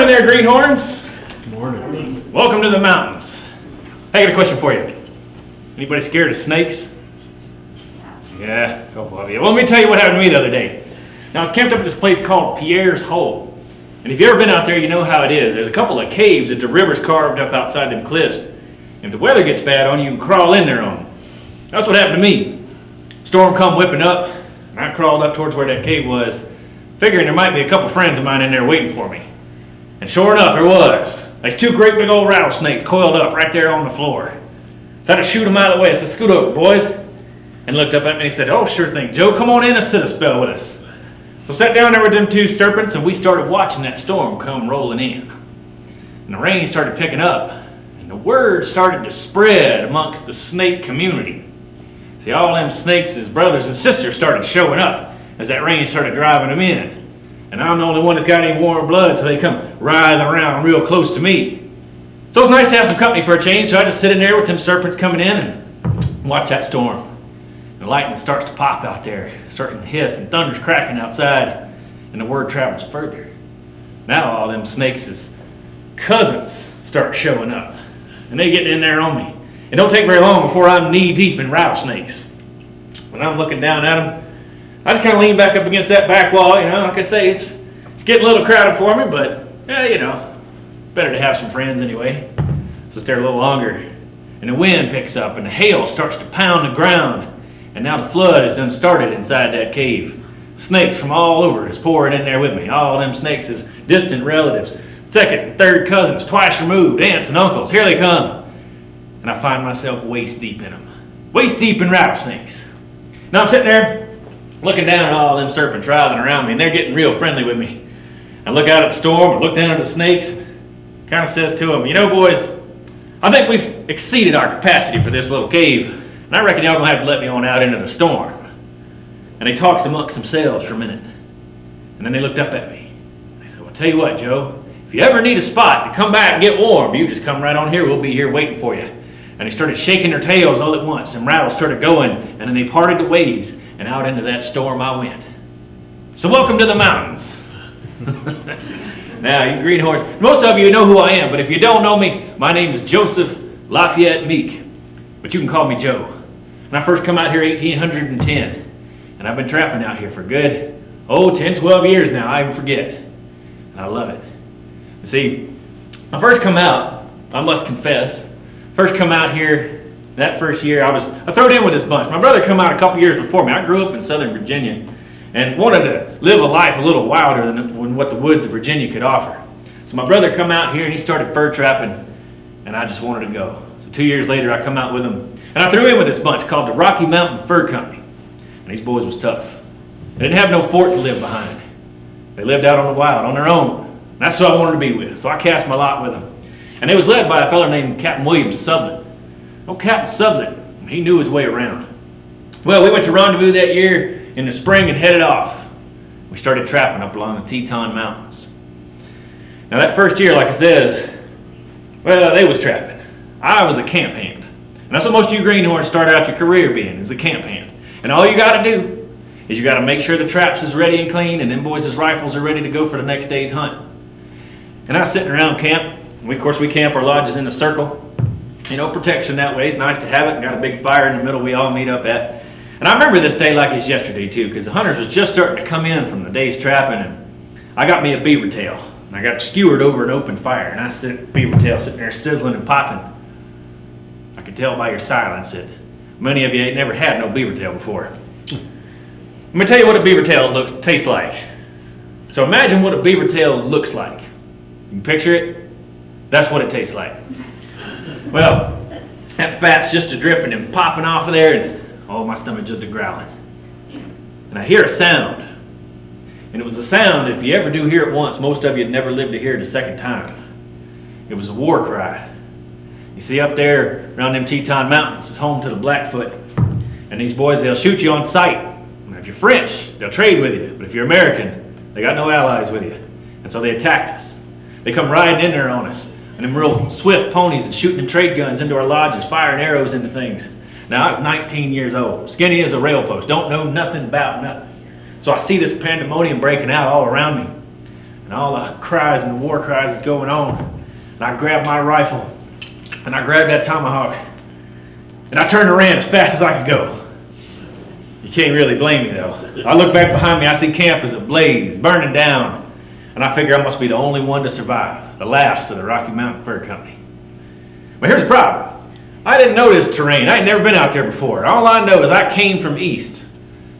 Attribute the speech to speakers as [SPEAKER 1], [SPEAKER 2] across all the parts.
[SPEAKER 1] Morning there, greenhorns.
[SPEAKER 2] Morning.
[SPEAKER 1] Welcome to the mountains. I got a question for you. Anybody scared of snakes? Yeah, a couple of you. Well, let me tell you what happened to me the other day. Now, I was camped up at this place called Pierre's Hole. And if you've ever been out there, you know how it is. There's a couple of caves that the river's carved up outside them cliffs. And if the weather gets bad on you, you can crawl in there on them. That's what happened to me. Storm come whipping up, and I crawled up towards where that cave was, figuring there might be a couple friends of mine in there waiting for me. And sure enough, there was. There's two great big old rattlesnakes coiled up right there on the floor. So I had to shoot them out of the way. I said, "Scoot over, boys." And looked up at me and he said, "Oh, sure thing, Joe, come on in and sit a spell with us." So I sat down there with them two serpents and we started watching that storm come rolling in. And the rain started picking up and the word started to spread amongst the snake community. See, all them snakes, as brothers and sisters, started showing up as that rain started driving them in. And I'm the only one that's got any warm blood, so they come writhing around real close to me. So it's nice to have some company for a change, so I just sit in there with them serpents coming in and watch that storm. The lightning starts to pop out there, starting to hiss, and thunder's cracking outside, and the word travels further. Now all them snakes' cousins start showing up, and they get in there on me. It don't take very long before I'm knee deep in rattlesnakes. When I'm looking down at them, I just kind of lean back up against that back wall, you know. Like I say, it's getting a little crowded for me, but yeah, you know, better to have some friends anyway. So stay a little longer, and the wind picks up, and the hail starts to pound the ground, and now the flood has done started inside that cave. Snakes from all over is pouring in there with me. All them snakes is distant relatives, second and third cousins, twice removed, aunts and uncles. Here they come, and I find myself waist deep in them, waist deep in rattlesnakes. Now I'm sitting there looking down at all them serpents writhing around me, and they're getting real friendly with me. I look out at the storm, or look down at the snakes, kind of says to them, "You know, boys, I think we've exceeded our capacity for this little cave, and I reckon y'all gonna have to let me on out into the storm." And they talked amongst themselves for a minute, and then they looked up at me. They said, "Well, tell you what, Joe, if you ever need a spot to come back and get warm, you just come right on here. We'll be here waiting for you." And they started shaking their tails all at once, and rattles started going, and then they parted the ways, and out into that storm I went. So welcome to the mountains. Now, you greenhorns, most of you know who I am, but if you don't know me, my name is Joseph Lafayette Meek, but you can call me Joe. And I first come out here 1810, and I've been trapping out here for good, 10, 12 years now, I even forget. And I love it. You see, I first come out, I must confess, first come out here, that first year I thrown in with this bunch. My brother come out a couple years before me. I grew up in Southern Virginia and wanted to live a life a little wilder than what the woods of Virginia could offer. So my brother come out here and he started fur trapping, and I just wanted to go. So 2 years later I come out with him, and I threw in with this bunch called the Rocky Mountain Fur Company. And these boys was tough. They didn't have no fort to live behind. They lived out on the wild, on their own. And that's who I wanted to be with. So I cast my lot with them. And it was led by a fellow named Captain William Sublett. Oh, Captain Sublett, he knew his way around. Well, we went to rendezvous that year in the spring and headed off. We started trapping up along the Teton Mountains. Now that first year, like I says, well, they was trapping. I was a camp hand. And that's what most of you greenhorns start out your career being, is a camp hand. And all you got to do is you got to make sure the traps is ready and clean, and them boys' rifles are ready to go for the next day's hunt. And I was sitting around camp. Of course, we camp our lodges in a circle. You know, protection that way is nice to have it. Got a big fire in the middle we all meet up at. And I remember this day like it's yesterday too, because the hunters was just starting to come in from the day's trapping, and I got me a beaver tail. And I got it skewered over an open fire, and I sit beaver tail sitting there sizzling and popping. I could tell by your silence that many of you ain't never had no beaver tail before. Let me tell you what a beaver tail tastes like. So imagine what a beaver tail looks like. You can picture it? That's what it tastes like. Well, that fat's just a dripping and popping off of there, and my stomach just a growling. And I hear a sound. And it was a sound, if you ever do hear it once, most of you'd never live to hear it a second time. It was a war cry. You see, up there around them Teton Mountains is home to the Blackfoot. And these boys, they'll shoot you on sight. And if you're French, they'll trade with you. But if you're American, they got no allies with you. And so they attacked us. They come riding in there on us. And them real swift ponies and shooting them trade guns into our lodges, firing arrows into things. Now, I was 19 years old, skinny as a rail post, don't know nothing about nothing. So I see this pandemonium breaking out all around me. and all the cries and the war cries is going on. And I grabbed my rifle, and I grabbed that tomahawk, and I turned and ran as fast as I could go. You can't really blame me though. I look back behind me, I see camp is ablaze, burning down, and I figure I must be the only one to survive, the last of the Rocky Mountain Fur Company. But here's the problem. I didn't know this terrain. I had never been out there before. All I know is I came from east,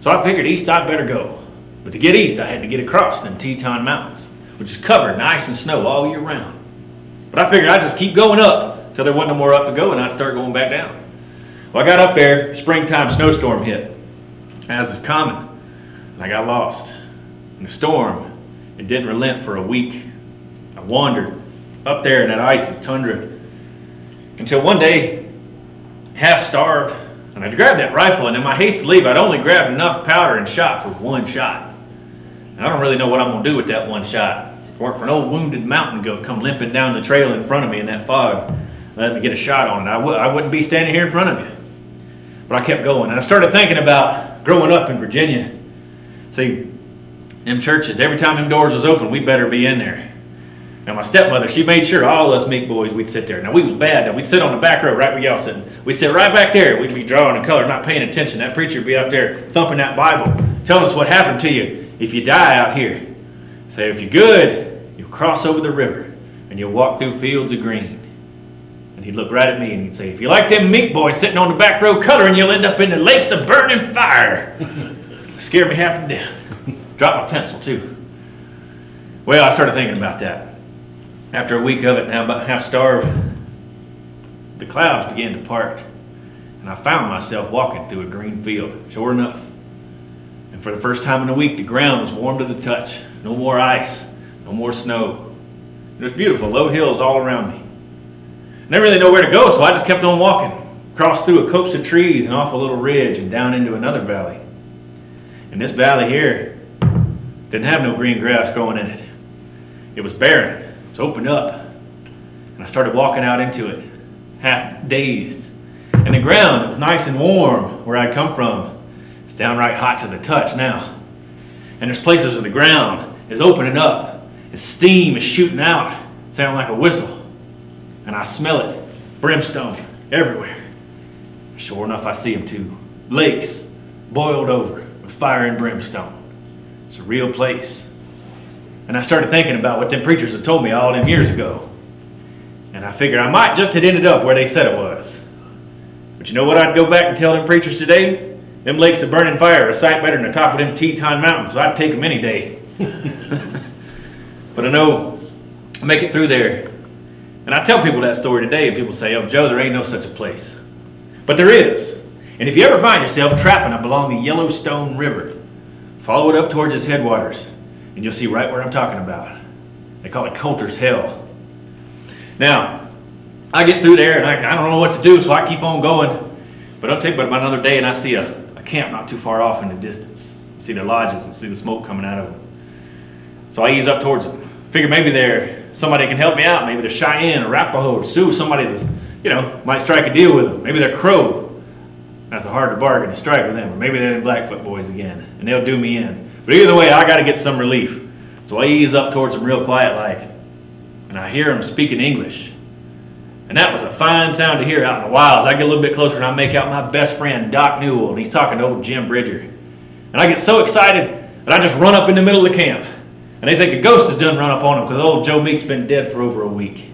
[SPEAKER 1] so I figured east I'd better go. But to get east, I had to get across them Teton Mountains, which is covered in ice and snow all year round. But I figured I'd just keep going up till there wasn't no more up to go, and I'd start going back down. Well, I got up there, springtime snowstorm hit, as is common, and I got lost. And the storm, it didn't relent for a week. I wandered up there in that icy tundra until one day, half starved, and I'd grabbed that rifle, and in my haste to leave, I'd only grabbed enough powder and shot for one shot. And I don't really know what I'm going to do with that one shot. If it weren't for an old wounded mountain goat come limping down the trail in front of me in that fog, let me get a shot on it, I wouldn't be standing here in front of you. But I kept going, and I started thinking about growing up in Virginia. See, them churches, every time them doors was open, we better be in there. Now my stepmother, she made sure all us Meek boys, we'd sit there. Now we was bad, we'd sit on the back row right where y'all sitting. We'd sit right back there, we'd be drawing and coloring, not paying attention. That preacher would be up there thumping that Bible, telling us what happened to you if you die out here. Say, if you're good, you'll cross over the river and you'll walk through fields of green. And he'd look right at me and he'd say, if you like them Meek boys sitting on the back row coloring, you'll end up in the lakes of burning fire. Scared me half to death. Dropped my pencil too. Well, I started thinking about that. After a week of it, now about half starved, the clouds began to part, and I found myself walking through a green field, sure enough. And for the first time in a week, the ground was warm to the touch. No more ice, no more snow. It was beautiful, low hills all around me. I didn't really know where to go, so I just kept on walking, crossed through a copse of trees and off a little ridge and down into another valley. And this valley here didn't have no green grass growing in it. It was barren. It was opened up. And I started walking out into it, half dazed. And the ground, it was nice and warm where I'd come from. It's downright hot to the touch now. And there's places where the ground is opening up. And steam is shooting out, sounding like a whistle. And I smell it, brimstone everywhere. Sure enough, I see them too. Lakes boiled over with fire and brimstone. It's a real place. And I started thinking about what them preachers had told me all them years ago. And I figured I might just had ended up where they said it was. But you know what I'd go back and tell them preachers today? Them lakes of burning fire are a sight better than the top of them Teton Mountains, so I'd take them any day. But I know I'll make it through there. And I tell people that story today, and people say, oh, Joe, there ain't no such a place. But there is. And if you ever find yourself trapping up along the Yellowstone River, follow it up towards its headwaters, and you'll see right where I'm talking about. They call it Coulter's Hell. Now, I get through there, and I don't know what to do, so I keep on going. But it'll take about another day, and I see a camp not too far off in the distance. I see their lodges and see the smoke coming out of them. So I ease up towards them. Figure maybe somebody can help me out. Maybe they're Cheyenne or Arapaho or Sioux, somebody that's, might strike a deal with them. Maybe they're Crow. That's a hard bargain to strike with them. Or maybe they're the Blackfoot Boys again, and they'll do me in. But either way, I got to get some relief. So I ease up towards them real quiet like, and I hear them speaking English. And that was a fine sound to hear out in the wilds. I get a little bit closer and I make out my best friend, Doc Newell, and he's talking to old Jim Bridger. And I get so excited that I just run up in the middle of the camp. And they think a ghost has done run up on them because old Joe Meek's been dead for over a week.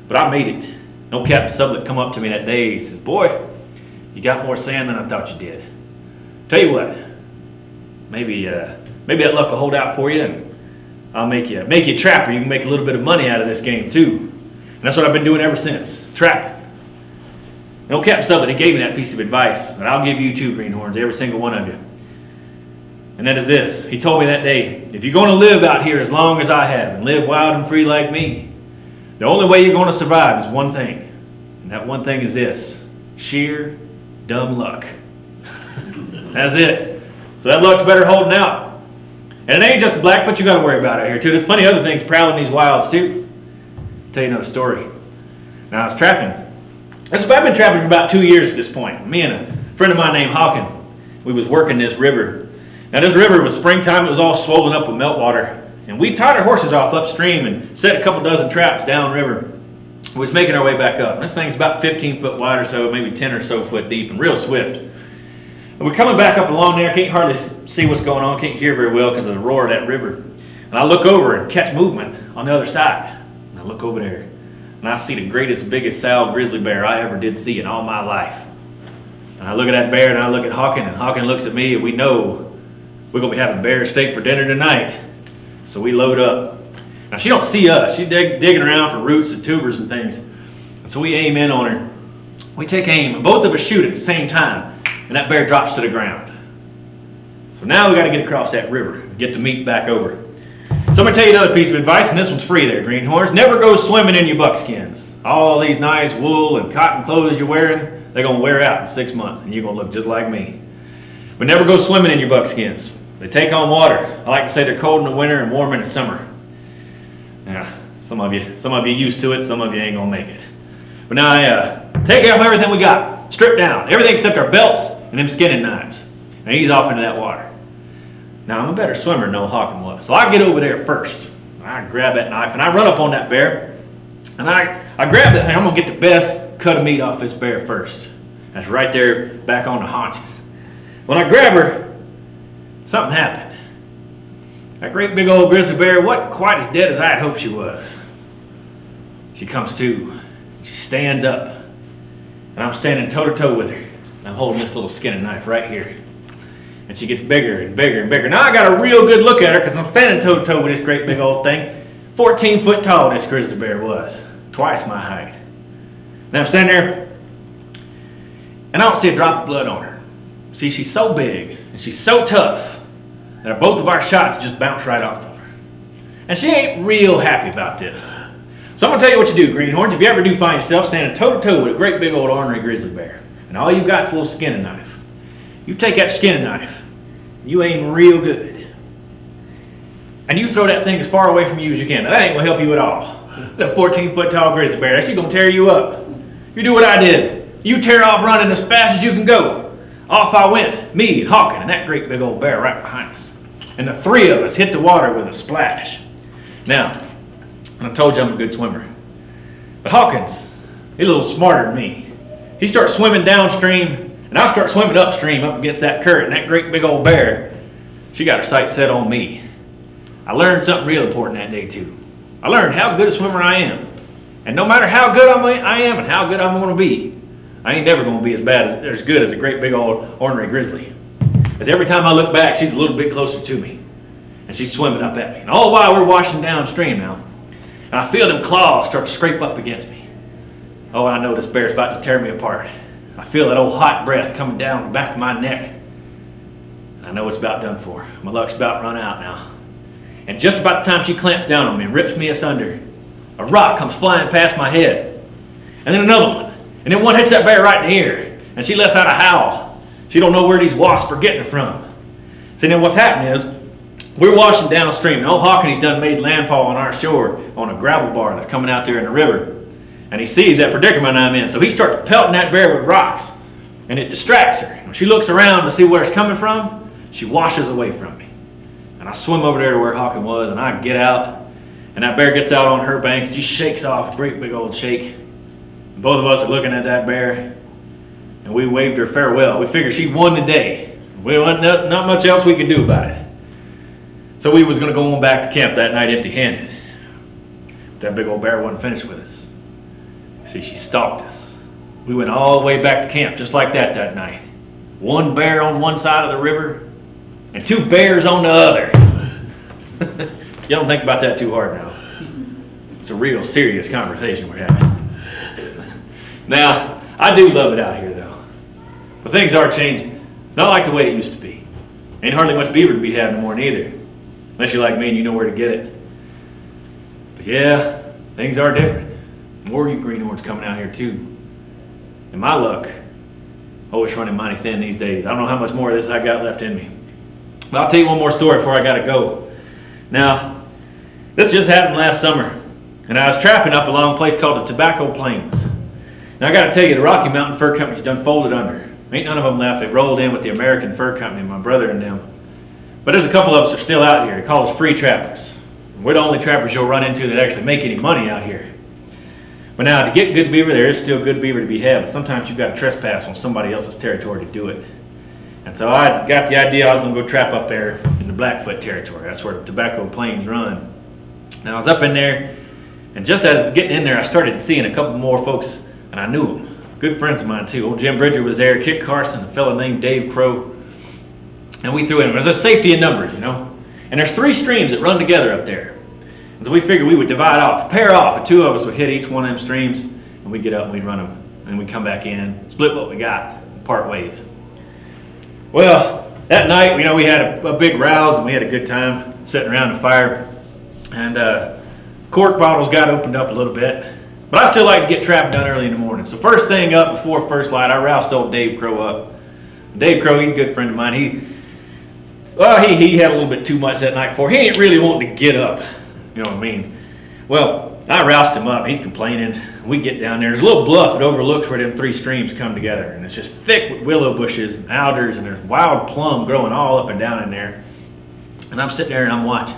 [SPEAKER 1] But I made it. Old Captain Sublett come up to me that day. He says, boy, you got more sand than I thought you did. Tell you what, maybe that luck will hold out for you, and I'll make you a trapper. You can make a little bit of money out of this game too. And that's what I've been doing ever since, trapping. And old Captain Sublett, he gave me that piece of advice, and I'll give you too, Greenhorns, every single one of you. And that is this. He told me that day, if you're going to live out here as long as I have and live wild and free like me, the only way you're going to survive is one thing. And that one thing is this: sheer dumb luck. That's it. So that luck's better holding out. And it ain't just the Blackfoot you got to worry about out here too. There's plenty of other things prowling these wilds too. I'll tell you another story. Now I was trapping. I've been trapping for about 2 years at this point. Me and a friend of mine named Hawken, we was working this river. Now this river was springtime. It was all swollen up with meltwater. And we tied our horses off upstream and set a couple dozen traps downriver. We was making our way back up. This thing's about 15 foot wide or so, maybe 10 or so foot deep, and real swift. And we're coming back up along there. Can't hardly see what's going on. Can't hear very well because of the roar of that river. And I look over and catch movement on the other side. And I look over there, and I see the greatest, biggest sow grizzly bear I ever did see in all my life. And I look at that bear, and I look at Hawken, and Hawken looks at me, and we know we're going to be having bear steak for dinner tonight. So we load up. Now, she don't see us. She's digging around for roots and tubers and things. And so we aim in on her. We take aim, and both of us shoot at the same time, and that bear drops to the ground. So now we got to get across that river and get the meat back over. So I'm going to tell you another piece of advice, and this one's free there, greenhorns. Never go swimming in your buckskins. All these nice wool and cotton clothes you're wearing, they're going to wear out in 6 months, and you're going to look just like me. But never go swimming in your buckskins. They take on water. I like to say they're cold in the winter and warm in the summer. Yeah, some of you used to it, some of you ain't going to make it. But now take off everything we got. Strip down. Everything except our belts and them skinning knives. And ease off into that water. Now, I'm a better swimmer than old Hawken was. So I get over there first. I grab that knife and I run up on that bear. And I grab that thing. I'm going to get the best cut of meat off this bear first. That's right there back on the haunches. When I grab her, something happened. That great big old grizzly bear wasn't quite as dead as I had hoped she was. She comes to. She stands up. And I'm standing toe to toe with her. And I'm holding this little skinning knife right here. And she gets bigger and bigger and bigger. Now I got a real good look at her because I'm standing toe to toe with this great big old thing. 14 foot tall this grizzly bear was. Twice my height. Now I'm standing there and I don't see a drop of blood on her. See, she's so big and she's so tough that both of our shots just bounce right off of her. And she ain't real happy about this. So I'm going to tell you what you do, greenhorns. If you ever do find yourself standing toe to toe with a great big old ornery grizzly bear and all you got is a little skinning knife, you take that skinning knife, you aim real good, and you throw that thing as far away from you as you can. Now, that ain't going to help you at all. That 14-foot tall grizzly bear, that's going to tear you up. You do what I did. You tear off running as fast as you can go. Off I went, me and Hawken, and that great big old bear right behind us. And the three of us hit the water with a splash. Now, I told you I'm a good swimmer. But Hawkins, he's a little smarter than me. He starts swimming downstream, and I start swimming upstream up against that current, and that great big old bear, she got her sights set on me. I learned something real important that day too. I learned how good a swimmer I am. And no matter how good I am and how good I'm going to be, I ain't never going to be as good as a great big old ornery grizzly. Because every time I look back, she's a little bit closer to me. And she's swimming up at me. And all the while we're washing downstream now. And I feel them claws start to scrape up against me. Oh, I know this bear's about to tear me apart. I feel that old hot breath coming down the back of my neck. And I know it's about done for. My luck's about run out now. And just about the time she clamps down on me and rips me asunder, a rock comes flying past my head. And then another one. And then one hits that bear right in the ear. And she lets out a howl. She don't know where these wasps are getting it from. See, now what's happening is, we're washing downstream. And old Hawken, he's done made landfall on our shore on a gravel bar that's coming out there in the river. And he sees that predicament I'm in. So he starts pelting that bear with rocks. And it distracts her. When she looks around to see where it's coming from, she washes away from me. And I swim over there to where Hawken was, and I get out. And that bear gets out on her bank, and she shakes off a great big old shake. And both of us are looking at that bear, and we waved her farewell. We figured she won the day. We wasn't not much else we could do about it. So we was going to go on back to camp that night empty-handed. But that big old bear wasn't finished with us. See, she stalked us. We went all the way back to camp just like that night. One bear on one side of the river and two bears on the other. You don't think about that too hard now. It's a real serious conversation we're having. Now, I do love it out here though. But things are changing. It's not like the way it used to be. Ain't hardly much beaver to be had no more neither. Unless you're like me and you know where to get it. But yeah, things are different. More you greenhorns coming out here too. And my luck, always running mighty thin these days. I don't know how much more of this I got left in me. But I'll tell you one more story before I gotta go. Now, this just happened last summer. And I was trapping up along a place called the Tobacco Plains. Now I gotta tell you, the Rocky Mountain Fur Company's done folded under. Ain't none of them left. They rolled in with the American Fur Company, my brother and them. But there's a couple of us that are still out here. They call us free trappers. We're the only trappers you'll run into that actually make any money out here. But now, to get good beaver, there is still good beaver to be had, but sometimes you've got to trespass on somebody else's territory to do it. And so I got the idea I was going to go trap up there in the Blackfoot territory. That's where the Tobacco Plains run. Now I was up in there, and just as I was getting in there, I started seeing a couple more folks, and I knew them. Good friends of mine too. Old Jim Bridger was there, Kit Carson, a fellow named Dave Crow. And we threw in. There's a safety in numbers, you know. And there's 3 streams that run together up there. And so we figured we would divide off, pair off. The 2 of us would hit each one of them streams, and we'd get up and we'd run them. And we'd come back in, split what we got, and part ways. Well, that night, you know, we had a big rouse, and we had a good time sitting around the fire. And cork bottles got opened up a little bit. But I still like to get trapping done early in the morning. So first thing up before first light, I roused old Dave Crow up. Dave Crow, he's a good friend of mine. He had a little bit too much that night before. He ain't really wanting to get up. You know what I mean? Well, I roused him up. He's complaining. We get down there. There's a little bluff that overlooks where them 3 streams come together. And it's just thick with willow bushes and alders, and there's wild plum growing all up and down in there. And I'm sitting there and I'm watching.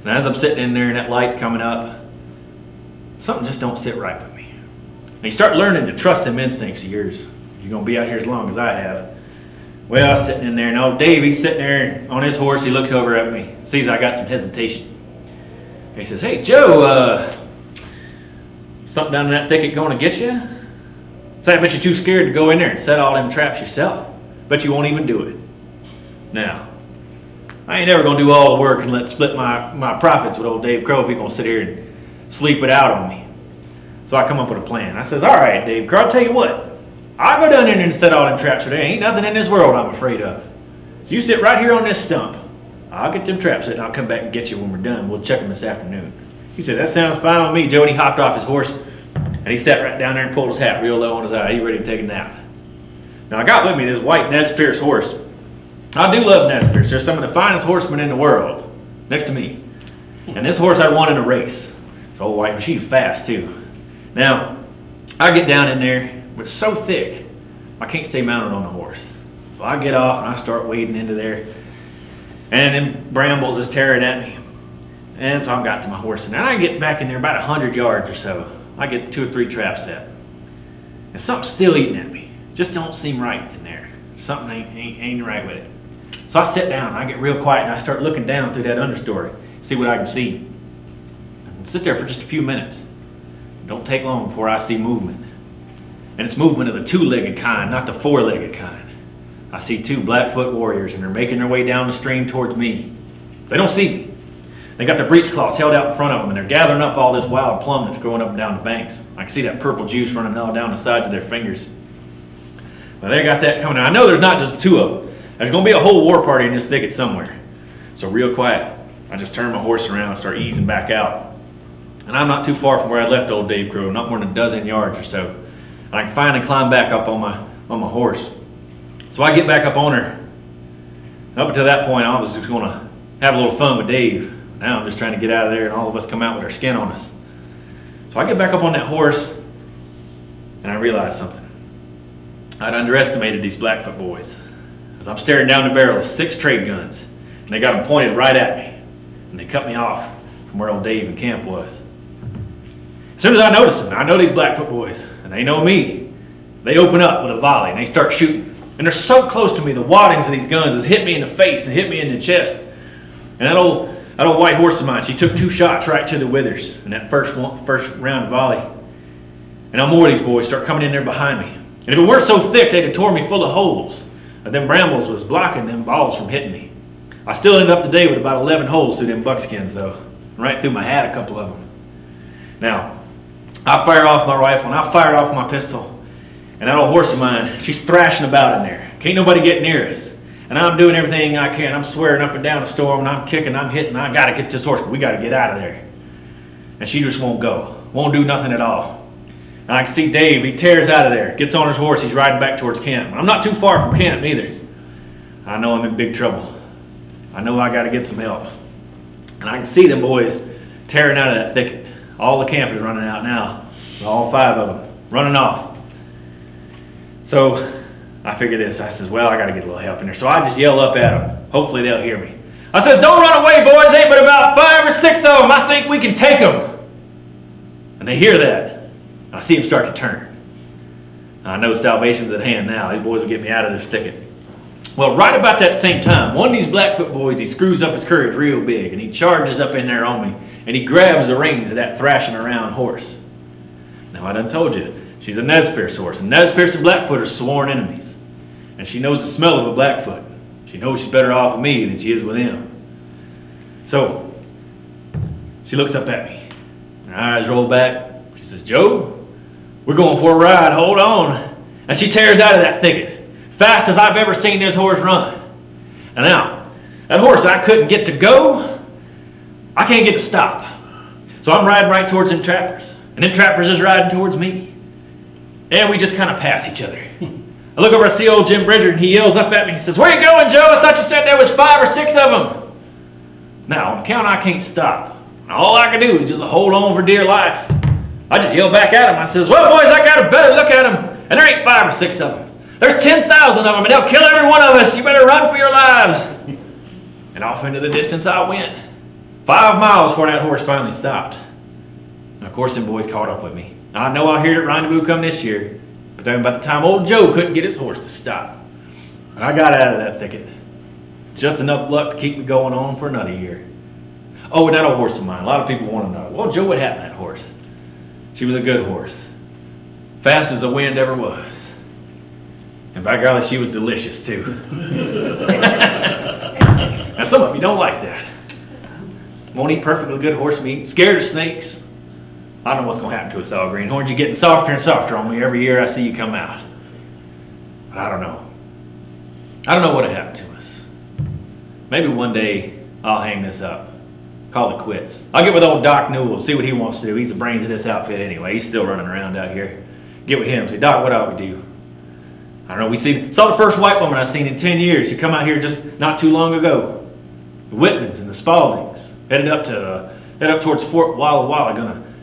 [SPEAKER 1] And as I'm sitting in there and that light's coming up, something just don't sit right with me. And you start learning to trust them instincts of yours. You're going to be out here as long as I have. Well, I was sitting in there, and old Dave, he's sitting there on his horse. He looks over at me, sees I got some hesitation. And he says, "Hey, Joe, something down in that thicket going to get you? Say, I bet you're too scared to go in there and set all them traps yourself. Bet you won't even do it. Now, I ain't never going to do all the work and split my profits with old Dave Crow if he's going to sit here and sleep it out on me." So I come up with a plan. I says, "All right, Dave Crow, I'll tell you what. I'll go down there and set all them traps, for there ain't nothing in this world I'm afraid of. So you sit right here on this stump. I'll get them traps set and I'll come back and get you when we're done. We'll check them this afternoon." He said, "That sounds fine on me, Joe." And he hopped off his horse and he sat right down there and pulled his hat real low on his eye. He ready to take a nap. Now I got with me this white Nez Perce horse. I do love Nez Perce. They're some of the finest horsemen in the world, next to me. And this horse I won in a race. It's old white, she's fast too. Now, I get down in there, but it's so thick, I can't stay mounted on the horse. So I get off and I start wading into there. And then brambles is tearing at me. And so I got to my horse. And then I get back in there about 100 yards or so. I get 2 or 3 traps set. And something's still eating at me. Just don't seem right in there. Something ain't right with it. So I sit down and I get real quiet and I start looking down through that understory, see what I can see. And sit there for just a few minutes. Don't take long before I see movement. And it's movement of the 2-legged kind, not the 4-legged kind. I see 2 Blackfoot warriors and they're making their way down the stream towards me. They don't see me. They got their breechcloths held out in front of them and they're gathering up all this wild plum that's growing up and down the banks. I can see that purple juice running all down the sides of their fingers. Well, they got that coming. I know there's not just 2 of them. There's going to be a whole war party in this thicket somewhere. So real quiet, I just turn my horse around and start easing back out. And I'm not too far from where I left old Dave Crow, not more than a dozen yards or so. And I can finally climb back up on my horse. So I get back up on her. Up until that point, I was just going to have a little fun with Dave. Now I'm just trying to get out of there and all of us come out with our skin on us. So I get back up on that horse and I realize something. I'd underestimated these Blackfoot boys. As I'm staring down the barrel of 6 trade guns and they got them pointed right at me. And they cut me off from where old Dave and Camp was. As soon as I notice them, I know these Blackfoot boys and they know me. They open up with a volley and they start shooting. And they're so close to me, the waddings of these guns has hit me in the face and hit me in the chest. And that old white horse of mine, she took 2 shots right to the withers in that first round of volley. And now more of these boys start coming in there behind me. And if it weren't so thick, they'd have tore me full of holes. But them brambles was blocking them balls from hitting me. I still ended up today with about 11 holes through them buckskins though. Right through my hat, a couple of them. Now, I fire off my rifle and I fired off my pistol. And that old horse of mine, she's thrashing about in there. Can't nobody get near us. And I'm doing everything I can. I'm swearing up and down the storm and I'm kicking, I'm hitting. I gotta get this horse, we gotta get out of there. And she just won't go. Won't do nothing at all. And I can see Dave, he tears out of there, gets on his horse, he's riding back towards camp. I'm not too far from camp either. I know I'm in big trouble. I know I gotta get some help. And I can see them boys tearing out of that thicket. All the campers running out now. All 5 of them running off. So I figure this. I says, well, I got to get a little help in there. So I just yell up at them. Hopefully they'll hear me. I says, don't run away, boys. Ain't but about 5 or 6 of them. I think we can take them. And they hear that. I see them start to turn. I know salvation's at hand now. These boys will get me out of this thicket. Well, right about that same time, one of these Blackfoot boys, he screws up his courage real big, and he charges up in there on me, and he grabs the reins of that thrashing around horse. Now, I done told you, she's a Nez Perce horse, and Nez Perce and Blackfoot are sworn enemies. And she knows the smell of a Blackfoot. She knows she's better off with me than she is with him. So, she looks up at me. Her eyes roll back. She says, Joe, we're going for a ride. Hold on. And she tears out of that thicket. Fast as I've ever seen this horse run. And now, that horse I couldn't get to go, I can't get to stop. So I'm riding right towards them trappers. And them trappers is riding towards me. And we just kind of pass each other. I look over, I see old Jim Bridger, and he yells up at me. He says, where you going, Joe? I thought you said there was 5 or 6 of them. Now, on account I can't stop. And all I can do is just hold on for dear life. I just yell back at him. I says, well, boys, I got a better look at them. And there ain't 5 or 6 of them. There's 10,000 of them, and they'll kill every one of us. You better run for your lives. And off into the distance I went. 5 miles before that horse finally stopped. And of course, them boys caught up with me. Now, I know I'll hear that rendezvous come this year, but then by the time old Joe couldn't get his horse to stop. And I got out of that thicket. Just enough luck to keep me going on for another year. Oh, and that old horse of mine. A lot of people want to know. Well, Joe, what happened to that horse? She was a good horse. Fast as the wind ever was. And by golly, she was delicious too. Now some of you don't like that. Won't eat perfectly good horse meat. Scared of snakes. I don't know what's going to happen to us all, greenhorns. You're getting softer and softer on me every year I see you come out. But I don't know. I don't know what happened to us. Maybe one day I'll hang this up. Call it quits. I'll get with old Doc Newell, see what he wants to do. He's the brains of this outfit anyway. He's still running around out here. Get with him. Say, Doc, what ought we do? I don't know. We saw the first white woman I've seen in 10 years. She come out here just not too long ago. The Whitmans and the Spaldings headed up towards Fort Walla Walla,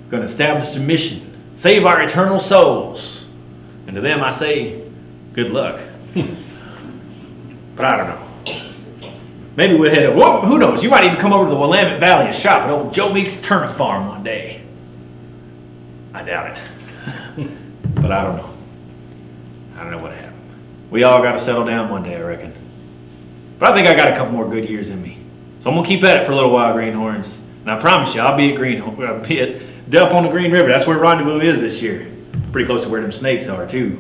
[SPEAKER 1] gonna establish a mission, save our eternal souls. And to them I say, good luck. But I don't know. Maybe we'll head up. Well, who knows? You might even come over to the Willamette Valley and shop at old Joe Meek's turnip farm one day. I doubt it. But I don't know. I don't know what happened. We all got to settle down one day, I reckon. But I think I got a couple more good years in me. So I'm going to keep at it for a little while, greenhorns. And I promise you, I'll be up on the Green River. That's where rendezvous is this year. Pretty close to where them snakes are, too.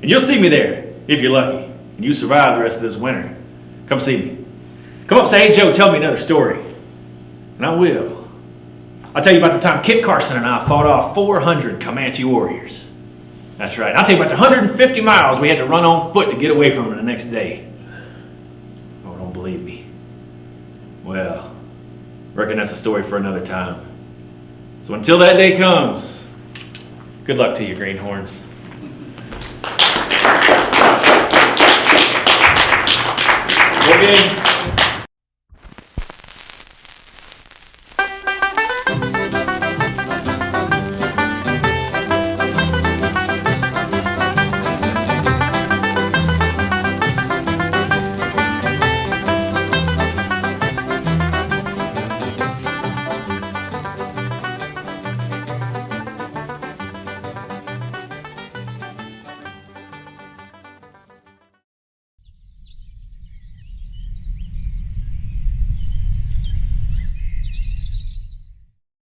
[SPEAKER 1] And you'll see me there, if you're lucky. And you survive the rest of this winter. Come see me. Come up and say, hey, Joe, tell me another story. And I will. I'll tell you about the time Kit Carson and I fought off 400 Comanche warriors. That's right. I'll tell you about the 150 miles we had to run on foot to get away from them the next day. Oh, don't believe me. Well, reckon that's a story for another time. So until that day comes, good luck to you, greenhorns. Okay.